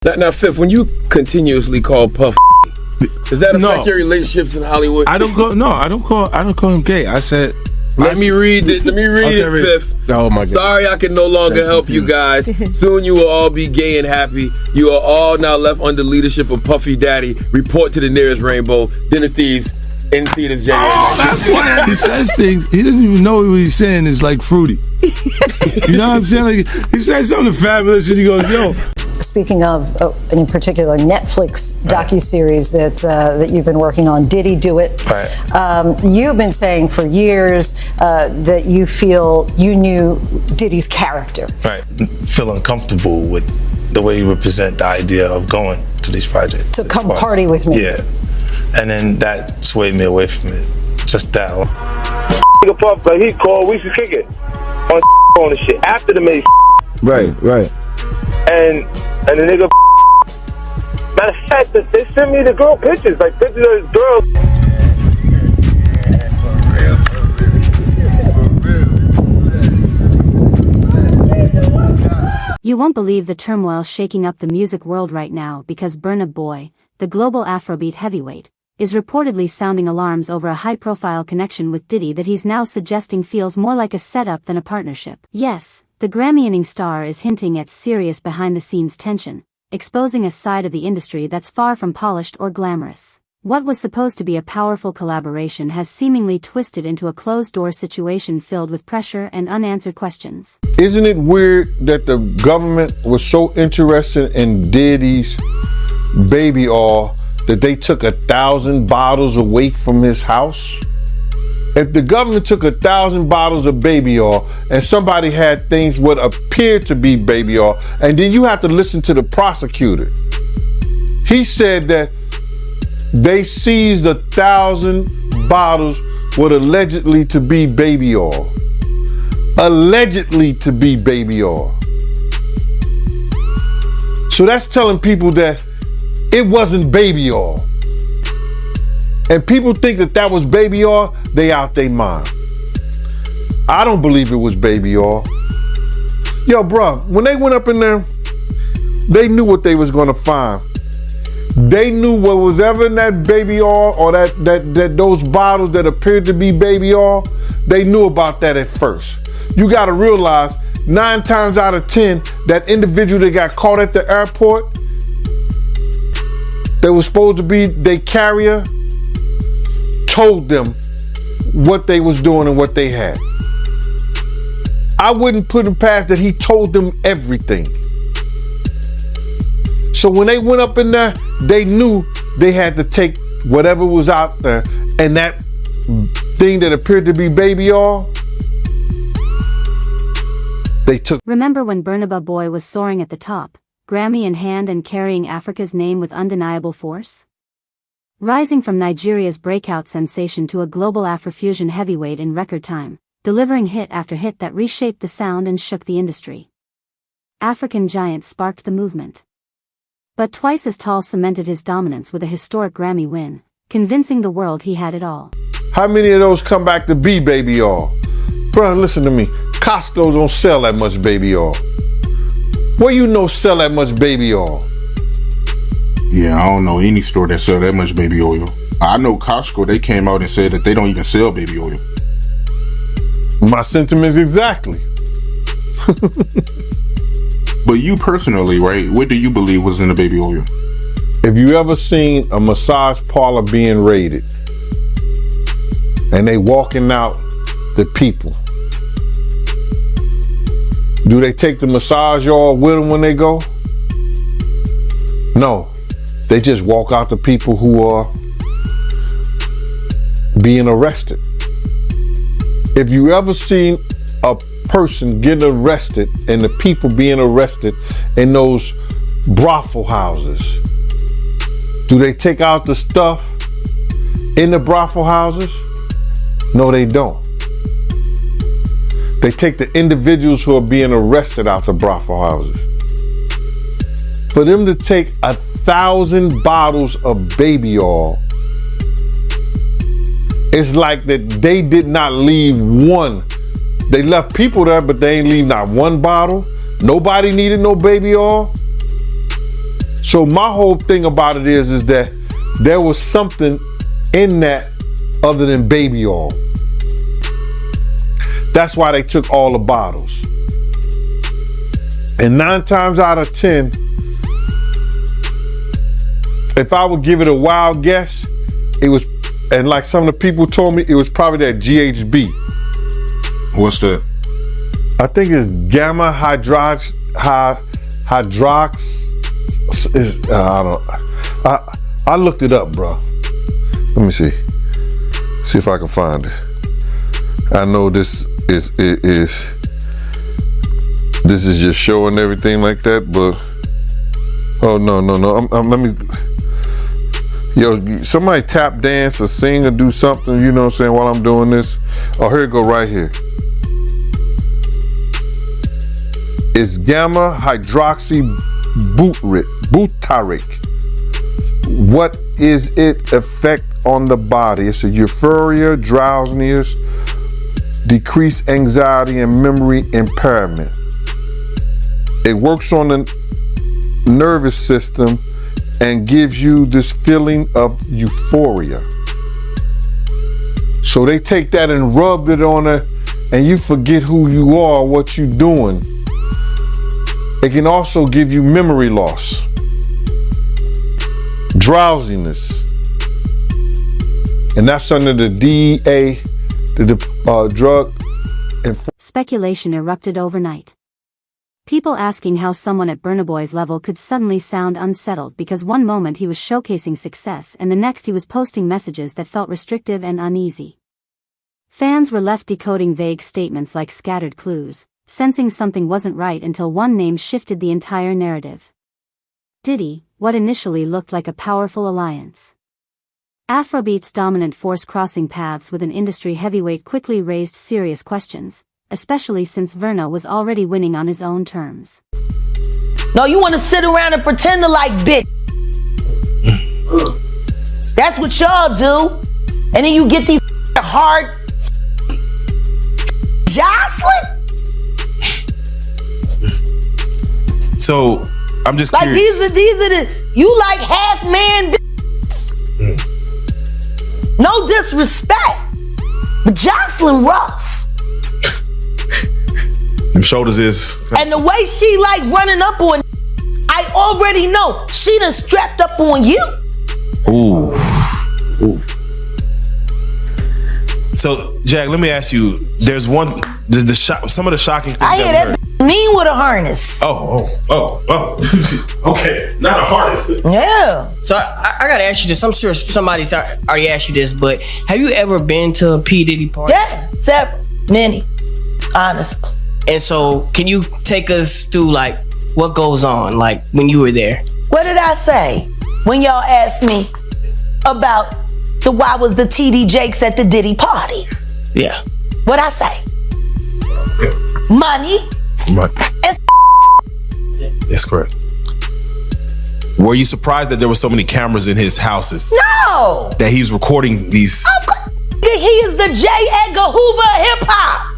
Now, Fifth, when you continuously call Puff, does that affect your relationships in Hollywood? I don't call him gay. I said. Let me read it, Fifth. Oh my God. Sorry I can no longer help you guys. Soon you will all be gay and happy. You are all now left under leadership of Puffy Daddy. Report to the nearest rainbow. Dinner Thieves in theaters January 19th. That's why he says things. He doesn't even know what he's saying is like fruity. You know what I'm saying? Like, he says something fabulous and he goes, yo. Speaking of, in particular, Netflix docuseries that you've been working on, Diddy Do It. Right. You've been saying for years that you feel you knew Diddy's character. Right. Feel uncomfortable with the way you represent the idea of going to these projects. To come party with me. Yeah. And then that swayed me away from it. Just that. Nigga Puff, like he called, we should kick it on the shit after the main. Right. And the nigga, matter of fact, they sent me the girl pictures, like pictures of this girl. You won't believe the turmoil shaking up the music world right now because Burna Boy, the global Afrobeat heavyweight, is reportedly sounding alarms over a high-profile connection with Diddy that he's now suggesting feels more like a setup than a partnership. Yes, the Grammy-winning star is hinting at serious behind-the-scenes tension, exposing a side of the industry that's far from polished or glamorous. What was supposed to be a powerful collaboration has seemingly twisted into a closed-door situation filled with pressure and unanswered questions. Isn't it weird that the government was so interested in Diddy's baby oil that they took 1,000 bottles away from his house? If the government took 1,000 bottles of baby oil and somebody had things what appeared to be baby oil, and then you have to listen to the prosecutor. He said that they seized 1,000 bottles what allegedly to be baby oil. Allegedly to be baby oil. So that's telling people that it wasn't baby oil. And people think that that was baby oil, they out their mind. I don't believe it was baby oil. Yo, bro, when they went up in there, they knew what they was gonna find. They knew what was ever in that baby oil or that those bottles that appeared to be baby oil, they knew about that at first. You gotta realize 9 times out of 10, that individual that got caught at the airport, that was supposed to be their carrier, told them what they was doing and what they had. I wouldn't put him past that he told them everything. So when they went up in there, they knew they had to take whatever was out there, and that thing that appeared to be baby oil, they took. Remember when Burna Boy was soaring at the top, Grammy in hand and carrying Africa's name with undeniable force? Rising from Nigeria's breakout sensation to a global Afrofusion heavyweight in record time, delivering hit after hit that reshaped the sound and shook the industry. African Giant sparked the movement. But Twice as Tall cemented his dominance with a historic Grammy win, convincing the world he had it all. How many of those come back to be baby oil? Bro, listen to me. Costco don't sell that much baby oil. Where you know sell that much baby oil? Yeah, I don't know any store that sell that much baby oil. I know Costco, they came out and said that they don't even sell baby oil. My sentiments exactly. But you personally, right, what do you believe was in the baby oil? If you ever seen a massage parlor being raided and they walking out the people, do they take the massage oil with them when they go? No, they just walk out the people who are being arrested. If you ever seen a person getting arrested and the people being arrested in those brothel houses, do they take out the stuff in the brothel houses? No, they don't. They take the individuals who are being arrested out the brothel houses. For them to take 1,000 bottles of baby oil, it's like that they did not leave one. They left people there, but they ain't leave not one bottle. Nobody needed no baby oil. So my whole thing about it is that there was something in that other than baby oil. That's why they took all the bottles. And 9 times out of 10, if I would give it a wild guess, it was, and like some of the people told me, it was probably that GHB. What's that? I think it's gamma hydrox. I looked it up, bro. Let me see if I can find it. I know this is just showing everything like that, but oh no. Let me. Yo, somebody tap dance or sing or do something, you know what I'm saying, while I'm doing this. Oh, here it go right here. It's gamma hydroxy butyric. What is its effect on the body? It's a euphoria, drowsiness, decreased anxiety, and memory impairment. It works on the nervous system and gives you this feeling of euphoria. So they take that and rubbed it on her, and you forget who you are, what you're doing. It can also give you memory loss, drowsiness, and that's under the DEA, the drug. Speculation erupted overnight. People asking how someone at Burna Boy's level could suddenly sound unsettled because one moment he was showcasing success and the next he was posting messages that felt restrictive and uneasy. Fans were left decoding vague statements like scattered clues, sensing something wasn't right until one name shifted the entire narrative. Diddy, what initially looked like a powerful alliance. Afrobeat's dominant force crossing paths with an industry heavyweight quickly raised serious questions, especially since Burna was already winning on his own terms. No, you want to sit around and pretend to like bitch. That's what y'all do. And then you get these hard Jocelyn. So I'm just like curious. these are the you like half man bitches. No disrespect, but Jocelyn rough. Them shoulders is. And the way she like running up on, I already know she done strapped up on you. Ooh. So Jack, let me ask you. There's one. Some of the shocking things I hear that mean with a harness. Oh. Okay, not a harness. Yeah. So I gotta ask you this. I'm sure somebody's already asked you this, but have you ever been to a P. Diddy party? Yeah, several, many, honestly. And so, can you take us through like what goes on, like when you were there? What did I say when y'all asked me about why was the TD Jakes at the Diddy party? Yeah. What'd I say? Money. And That's correct. Were you surprised that there were so many cameras in his houses? No. That he was recording these? Of course. He is the J. Edgar Hoover of hip hop.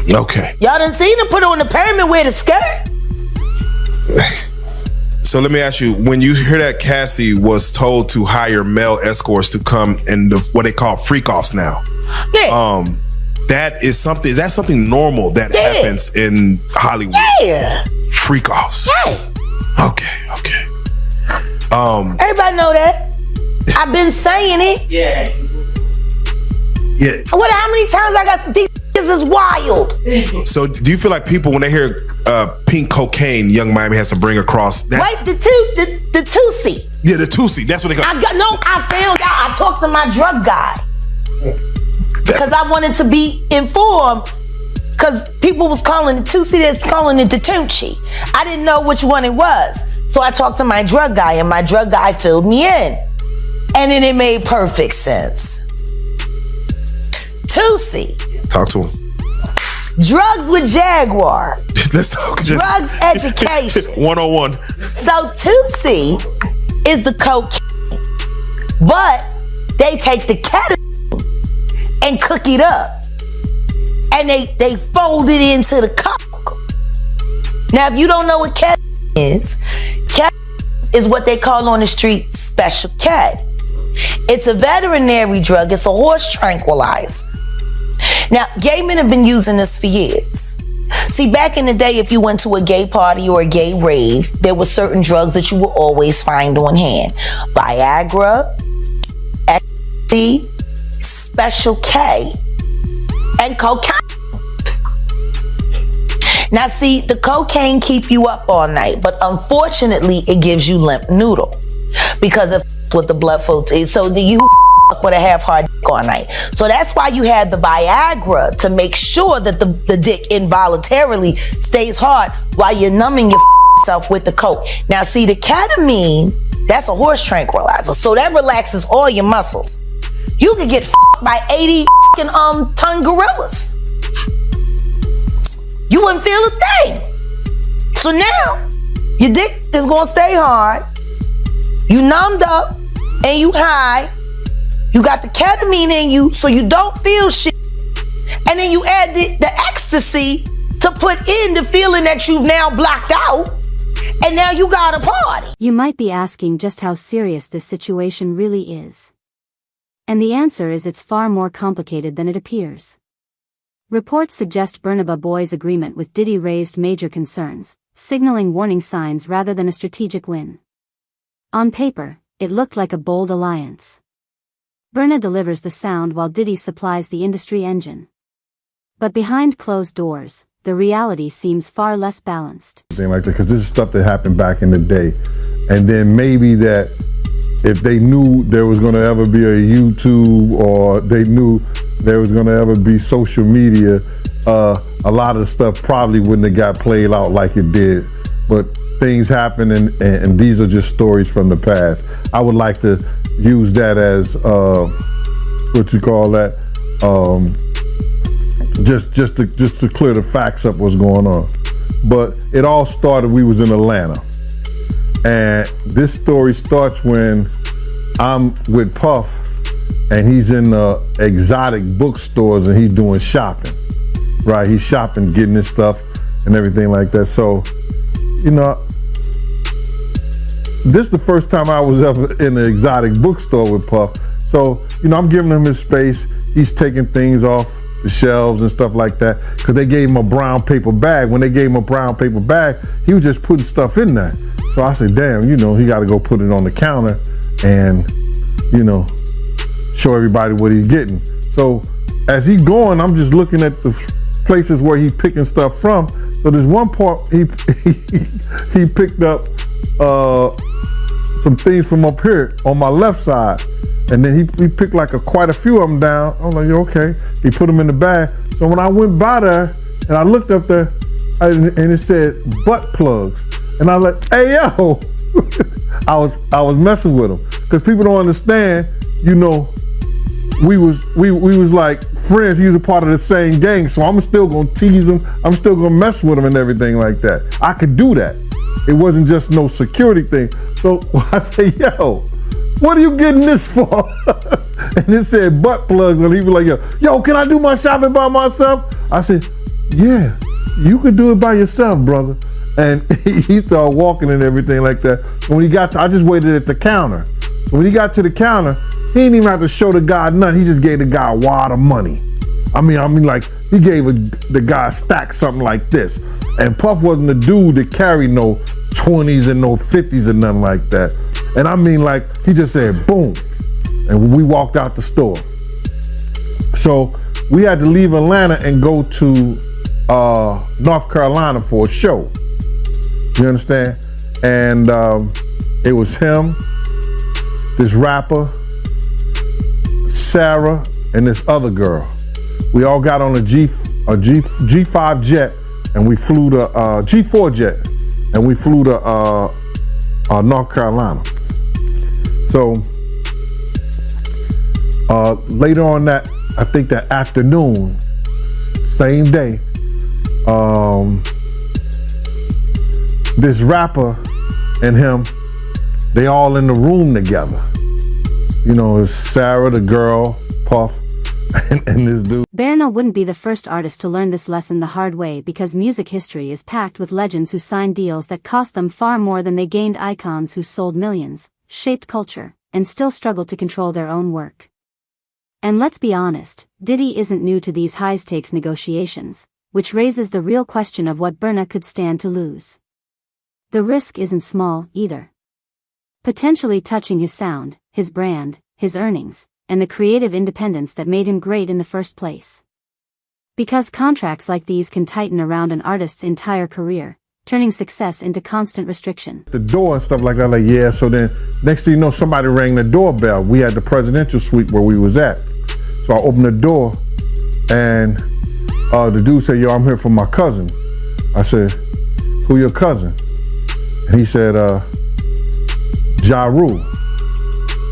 Okay. Y'all done seen him put on the pyramid with a skirt? So let me ask you, when you hear that Cassie was told to hire male escorts to come and what they call freak offs now. Yeah. Is that something normal that happens in Hollywood? Yeah. Freak offs. Yeah. Okay. Everybody know that. I've been saying it. Yeah. How many times I got these is wild. So do you feel like people, when they hear pink cocaine, Young Miami has to bring across? Wait, the Tusi. Yeah, the Tusi. That's what they call. I found out. I talked to my drug guy because I wanted to be informed. Because people was calling it Tusi, that's calling it the Tunchi. I didn't know which one it was, so I talked to my drug guy, and my drug guy filled me in, and then it made perfect sense. Tusi. Talk to him. Drugs with Jaguar. Let's talk. Drugs education. 101. So Tusi is the cocaine, but they take the ketamine and cook it up, and they fold it into the coke. Now, if you don't know what ketamine is, is what they call on the street Special K. It's a veterinary drug. It's a horse tranquilizer. Now, gay men have been using this for years. See, back in the day, if you went to a gay party or a gay rave, there were certain drugs that you would always find on hand. Viagra, ecstasy, Special K, and cocaine. Now, see, the cocaine keep you up all night, but unfortunately, it gives you limp noodle because of what the blood flow is. So you with a half-hard dick all night. So that's why you have the Viagra, to make sure that the dick involuntarily stays hard while you're numbing yourself with the coke. Now, see, the ketamine, that's a horse tranquilizer, so that relaxes all your muscles. You could get by 80 ton gorillas. You wouldn't feel a thing. So now, your dick is gonna stay hard, you numbed up, and you high. You got the ketamine in you, so you don't feel shit. And then you add the ecstasy to put in the feeling that you've now blocked out, and now you got a party. You might be asking just how serious this situation really is. And the answer is it's far more complicated than it appears. Reports suggest Burna Boy's agreement with Diddy raised major concerns, signaling warning signs rather than a strategic win. On paper, it looked like a bold alliance. Burna delivers the sound while Diddy supplies the industry engine. But behind closed doors, the reality seems far less balanced. Thing like that, because this is stuff that happened back in the day. And then maybe that if they knew there was going to ever be a YouTube, or they knew there was going to ever be social media, a lot of the stuff probably wouldn't have got played out like it did. But things happen, and these are just stories from the past. I would like to use that as what you call that, just to clear the facts up what's going on. But it all started, we was in Atlanta, and this story starts when I'm with Puff, and he's in the exotic bookstores and he's doing shopping, right? He's shopping, getting his stuff and everything like that. So, you know, this is the first time I was ever in an exotic bookstore with Puff. So, you know, I'm giving him his space. He's taking things off the shelves and stuff like that, because they gave him a brown paper bag. When they gave him a brown paper bag, he was just putting stuff in there. So I said, damn, you know, he got to go put it on the counter and, you know, show everybody what he's getting. So as he's going, I'm just looking at the places where he's picking stuff from. So there's one part he picked up some things from up here on my left side, and then he picked like quite a few of them down. I'm like, okay. He put them in the bag. So when I went by there and I looked up there, and it said butt plugs, and I was like, hey yo, I was messing with him, because people don't understand. You know, we was like friends. He was a part of the same gang, so I'm still gonna tease him. I'm still gonna mess with him and everything like that. I could do that. It wasn't just no security thing. So I say, yo, what are you getting this for? And it said butt plugs, and he was like, yo, can I do my shopping by myself? I said, yeah, you could do it by yourself, brother. And he started walking and everything like that. And when he got to, I just waited at the counter. So when he got to the counter, he didn't even have to show the guy nothing. He just gave the guy a wad of money. I mean, like, he gave the guy a stack, something like this. And Puff wasn't the dude that carried no 20s and no 50s and nothing like that. And I mean, like, he just said, boom. And we walked out the store. So we had to leave Atlanta and go to North Carolina for a show. You understand? And it was him, this rapper, Sarah, and this other girl. We all got on a G5 jet, and we flew to G4 jet, and we flew to North Carolina. So later on that, I think that afternoon, same day, this rapper and him, they all in the room together. You know, it's Sarah, the girl, Puff, and this dude. Burna wouldn't be the first artist to learn this lesson the hard way, because music history is packed with legends who signed deals that cost them far more than they gained, icons who sold millions, shaped culture, and still struggle to control their own work. And let's be honest, Diddy isn't new to these high-stakes negotiations, which raises the real question of what Burna could stand to lose. The risk isn't small, either. Potentially touching his sound, his brand, his earnings, and the creative independence that made him great in the first place. Because contracts like these can tighten around an artist's entire career, turning success into constant restriction. The door and stuff like that, like, yeah, so then next thing you know, somebody rang the doorbell. We had the presidential suite where we was at. So I opened the door and the dude said, yo, I'm here for my cousin. I said, who your cousin? And he said, Ja Rule.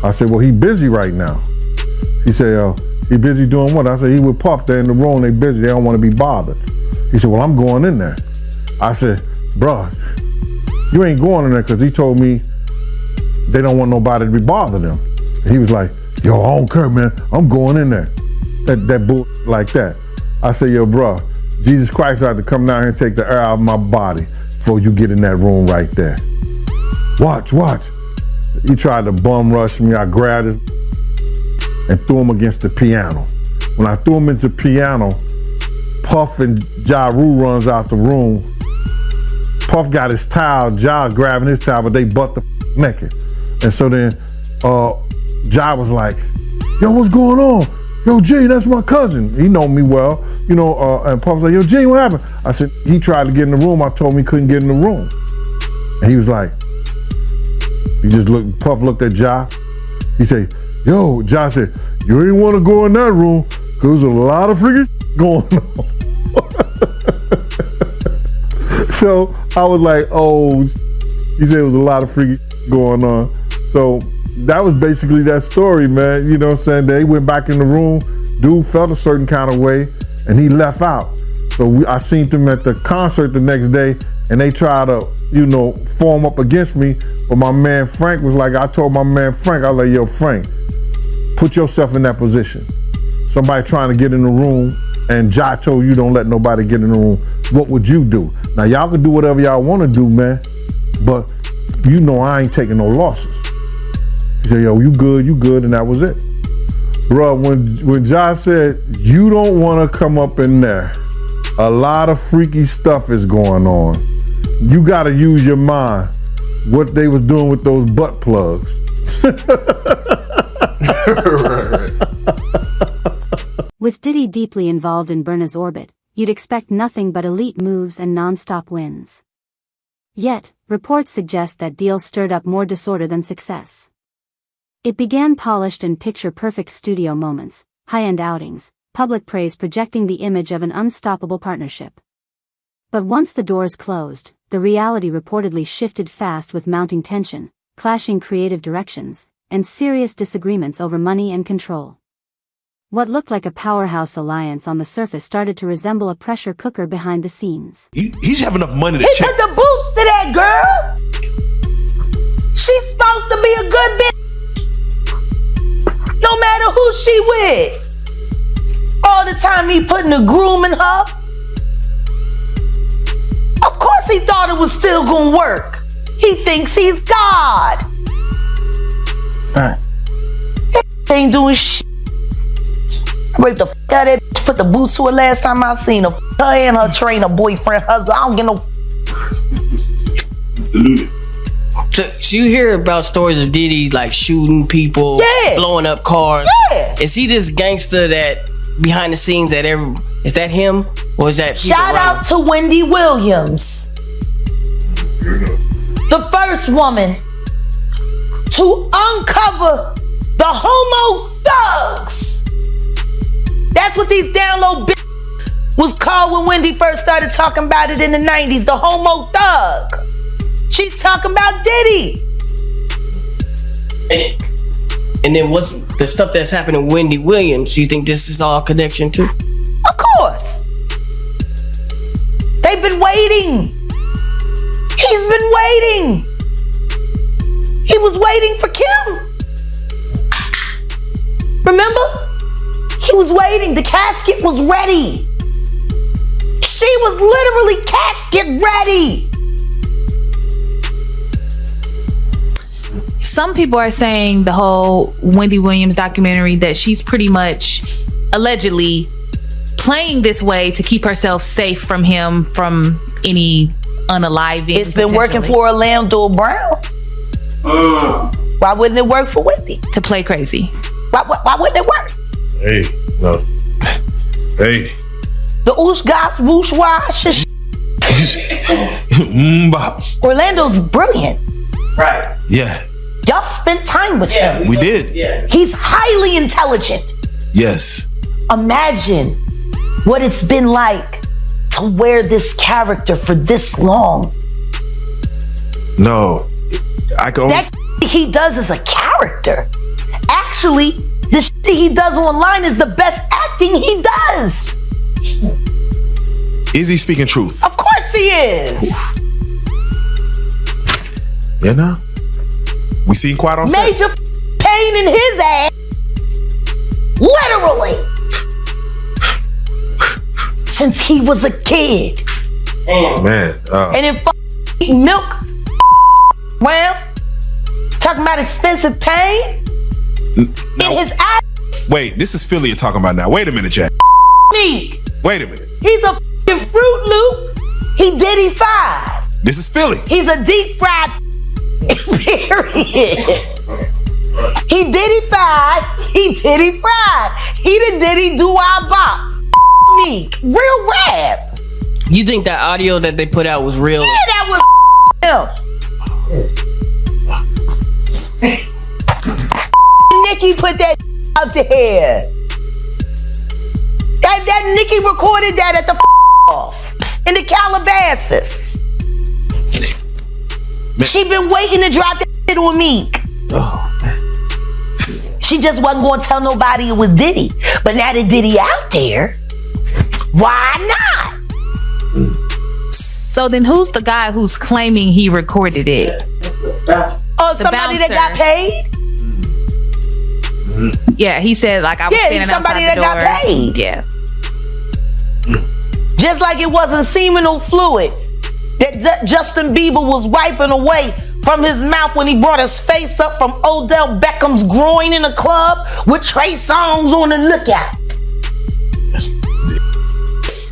I said, well, he busy right now. He said, he busy doing what? I said, he with Puff, they're in the room, they busy, they don't want to be bothered. He said, well, I'm going in there. I said, bruh, you ain't going in there, because he told me they don't want nobody to be bothering them. And he was like, yo, I don't care, man, I'm going in there. That bull like that. I said, yo, bruh, Jesus Christ had to come down here and take the air out of my body before you get in that room right there. Watch. He tried to bum rush me. I grabbed him and threw him against the piano. When I threw him into the piano, Puff and Ja Rule runs out the room. Puff got his towel, Ja grabbing his towel, but they butt the naked. And so then Ja was like, yo, what's going on? Yo, Gene, that's my cousin. He know me well, you know, and Puff was like, yo, Gene, what happened? I said, he tried to get in the room. I told him he couldn't get in the room. And he was like, Puff looked at Ja. He said, yo, Ja said, you ain't want to go in that room because there's a lot of freaking going on. So I was like, oh, he said it was a lot of freaking going on. So that was basically that story, man. You know what I'm saying? They went back in the room, dude felt a certain kind of way, and he left out. So I seen them at the concert the next day, and they tried to, you know, form up against me. But my man Frank was like, I told my man Frank, I was like, yo, Frank, put yourself in that position. Somebody trying to get in the room, and Ja told you don't let nobody get in the room. What would you do? Now, y'all can do whatever y'all want to do, man, but you know I ain't taking no losses. He said, yo, you good, and that was it. Bro, when Ja said, you don't want to come up in there, a lot of freaky stuff is going on. You got to use your mind. What they was doing with those butt plugs. Right. With Diddy deeply involved in Burna's orbit, you'd expect nothing but elite moves and non-stop wins. Yet, reports suggest that deal stirred up more disorder than success. It began polished and picture-perfect studio moments, high-end outings, public praise projecting the image of an unstoppable partnership. But once the doors closed, the reality reportedly shifted fast, with mounting tension, clashing creative directions, and serious disagreements over money and control. What looked like a powerhouse alliance on the surface started to resemble a pressure cooker behind the scenes. He's have enough money to He check. put the boots to that girl. She's supposed to be a good bitch, no matter who she with. All the time he putting a groom in her. Of course he thought it was still gonna work. He thinks he's God. He ain't doing shit. I raped the f*** out of that bitch, put the boots to her last time I seen her. Her and her trainer, boyfriend, husband. I don't get no. So you hear about stories of Diddy like shooting people, blowing up cars. Yeah. Is he this gangster that behind the scenes that is that him, or is that people Shout around? out to Wendy Williams, the first woman to uncover the homo thugs. That's what these download was called when Wendy first started talking about it in the 90s, the homo thug. She talking about Diddy. And then what's the stuff that's happening to Wendy Williams? Do you think this is all connection too? Of course. They've been waiting. He's been waiting. He was waiting for Kim. Remember? He was waiting. The casket was ready. She was literally casket ready. Some people are saying the whole Wendy Williams documentary that she's pretty much allegedly playing this way to keep herself safe from him, from any unaliving. It's been working for Orlando Brown. Why wouldn't it work for Wendy? To play crazy. Why wouldn't it work? Hey, no. Hey. The oosh gosh whoosh wash. Orlando's brilliant. Right. Yeah. Y'all spent time with him. We did. Yeah. He's highly intelligent. Yes. Imagine what it's been like to wear this character for this long. No. I can only... That he does is a character. Actually, the shit he does online is the best acting he does. Is he speaking truth? Of course he is. You know? We seen Quad on set. Major pain in his ass. Literally. Since he was a kid. Man. And in milk ram. Talking about expensive pain. Now, in his ass. Wait, this is Philly you're talking about now. Wait a minute, Jack. Meek. Wait a minute. He's a Fruit Loop. He Diddy 5. This is Philly. He's a deep fried period. He Diddy 5. He Diddy fried. He the Diddy do our bop. Meek. Real rap. You think that audio that they put out was real? Yeah, that was him. Nicki put that up there. That Nicki recorded that at the off in the Calabasas. She been waiting to drop that shit on Meek. She just wasn't gonna tell nobody it was Diddy. But now that Diddy out there, why not? So then who's the guy who's claiming he recorded it? Oh, somebody that got paid? Yeah, he said like I was standing somebody outside the door. That got paid. Yeah. Just like it wasn't seminal fluid that Justin Bieber was wiping away from his mouth when he brought his face up from Odell Beckham's groin in a club with Trey Songz on the lookout.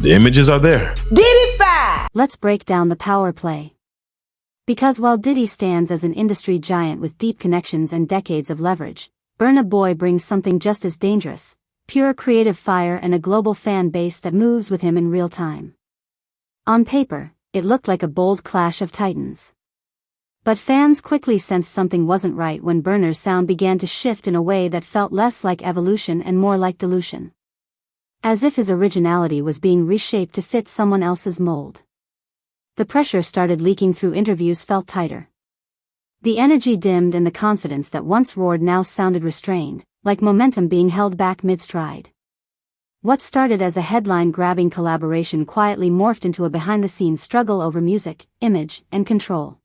The images are there. Diddy 5. Let's break down the power play. Because while Diddy stands as an industry giant with deep connections and decades of leverage, Burna Boy brings something just as dangerous: pure creative fire and a global fan base that moves with him in real time. On paper, it looked like a bold clash of titans. But fans quickly sensed something wasn't right when Burna's sound began to shift in a way that felt less like evolution and more like dilution. As if his originality was being reshaped to fit someone else's mold. The pressure started leaking through interviews felt tighter. The energy dimmed and the confidence that once roared now sounded restrained, like momentum being held back mid-stride. What started as a headline-grabbing collaboration quietly morphed into a behind-the-scenes struggle over music, image, and control.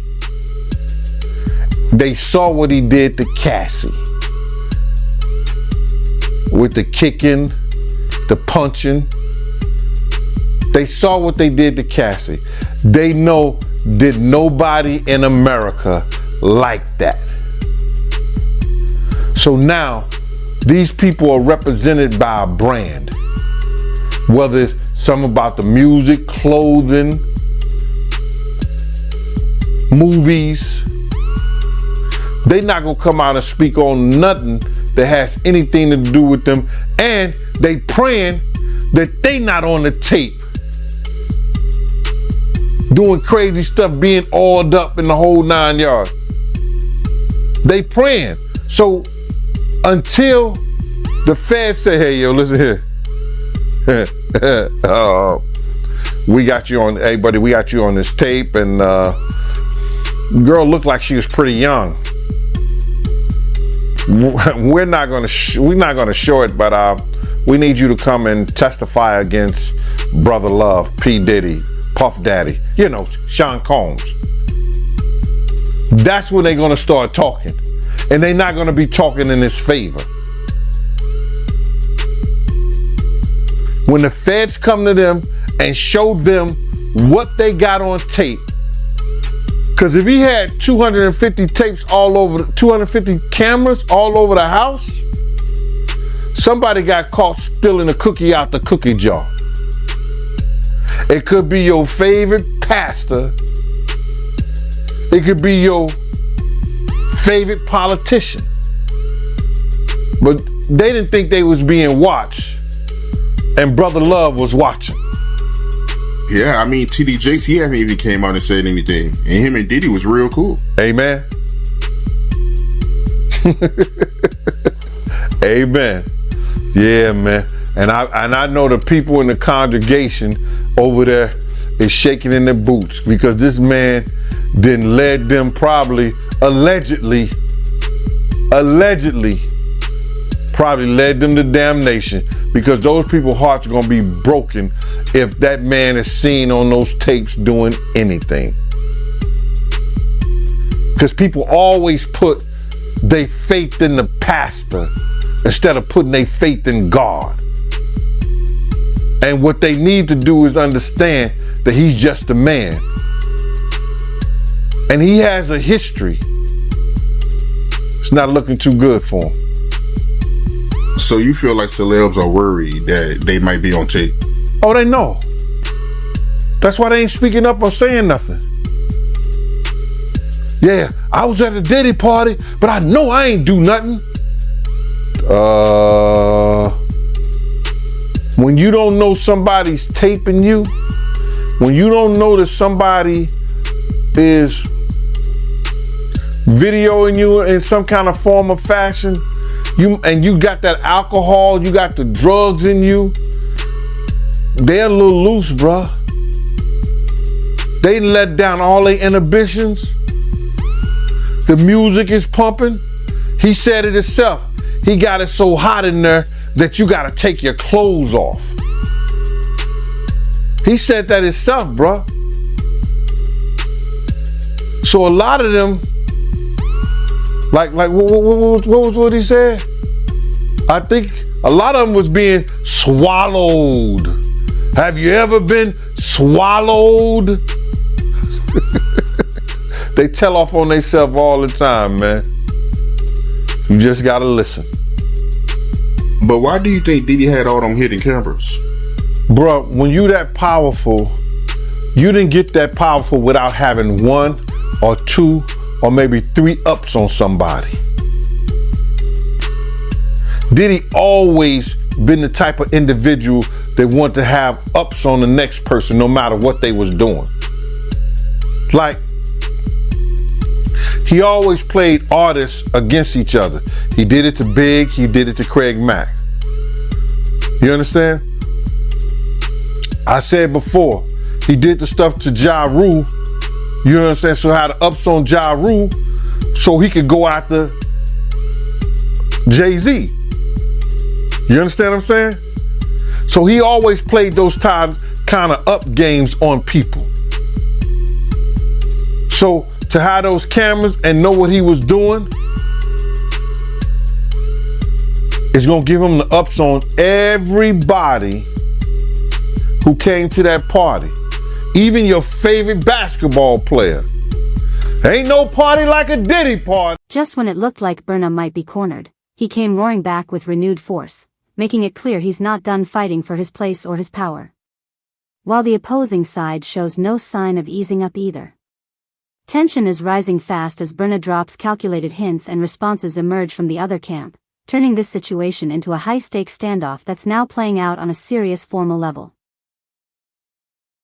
They saw what he did to Cassie. With the kicking, the punching. They saw what they did to Cassie. They know that nobody in America liked that. So now, these people are represented by a brand. Whether it's something about the music, clothing, movies. They're not gonna come out and speak on nothing that has anything to do with them. And they praying that they not on the tape. Doing crazy stuff, being oiled up in the whole 9 yards. They praying. So until the feds say, hey, yo, listen here. We got you on, hey buddy, we got you on this tape, and girl looked like she was pretty young. We're not gonna show it, but we need you to come and testify against Brother Love, P. Diddy, Puff Daddy, you know, Sean Combs. That's when they're gonna start talking. And they're not gonna be talking in his favor. When the feds come to them and show them what they got on tape, because if he had 250 tapes all over, 250 cameras all over the house, somebody got caught stealing a cookie out the cookie jar. It could be your favorite pastor. It could be your favorite politician. But they didn't think they was being watched. And Brother Love was watching. Yeah, I mean, TD Jakes, he haven't even came out and said anything. And him and Diddy was real cool. Amen. Amen. Yeah, man. And I know the people in the congregation over there is shaking in their boots because this man then led them probably, allegedly probably led them to damnation, because those people's hearts are going to be broken if that man is seen on those tapes doing anything. Because people always put their faith in the pastor instead of putting their faith in God. And what they need to do is understand that he's just a man. And he has a history. It's not looking too good for him. So you feel like celebs are worried that they might be on tape? Oh, they know. That's why they ain't speaking up or saying nothing. Yeah, I was at a Diddy party, but I know I ain't do nothing. When you don't know somebody's taping you, when you don't know that somebody is videoing you in some kind of form or fashion, you got that alcohol, you got the drugs in you, they're a little loose, bruh. They let down all their inhibitions. The music is pumping. He said it himself. He got it so hot in there that you gotta take your clothes off. He said that himself, bruh. So a lot of them, like what he said? I think a lot of them was being swallowed. Have you ever been swallowed? They tell off on themselves all the time, man. You just gotta listen. But why do you think Diddy had all them hidden cameras? Bruh, when you that powerful, you didn't get that powerful without having 1 or 2 or maybe 3 ups on somebody. Diddy always been the type of individual that want to have ups on the next person no matter what they was doing. Like, he always played artists against each other. He did it to Big, he did it to Craig Mack. You understand? I said before, he did the stuff to Ja Rule, you know what I'm saying? So had the ups on Ja Rule so he could go after Jay-Z. You understand what I'm saying? So he always played those kind of up games on people. So to have those cameras and know what he was doing, it's gonna give him the ups on everybody who came to that party. Even your favorite basketball player. Ain't no party like a Diddy party. Just when it looked like Burna might be cornered, he came roaring back with renewed force, making it clear he's not done fighting for his place or his power. While the opposing side shows no sign of easing up either. Tension is rising fast as Burna drops calculated hints and responses emerge from the other camp, turning this situation into a high-stakes standoff that's now playing out on a serious formal level.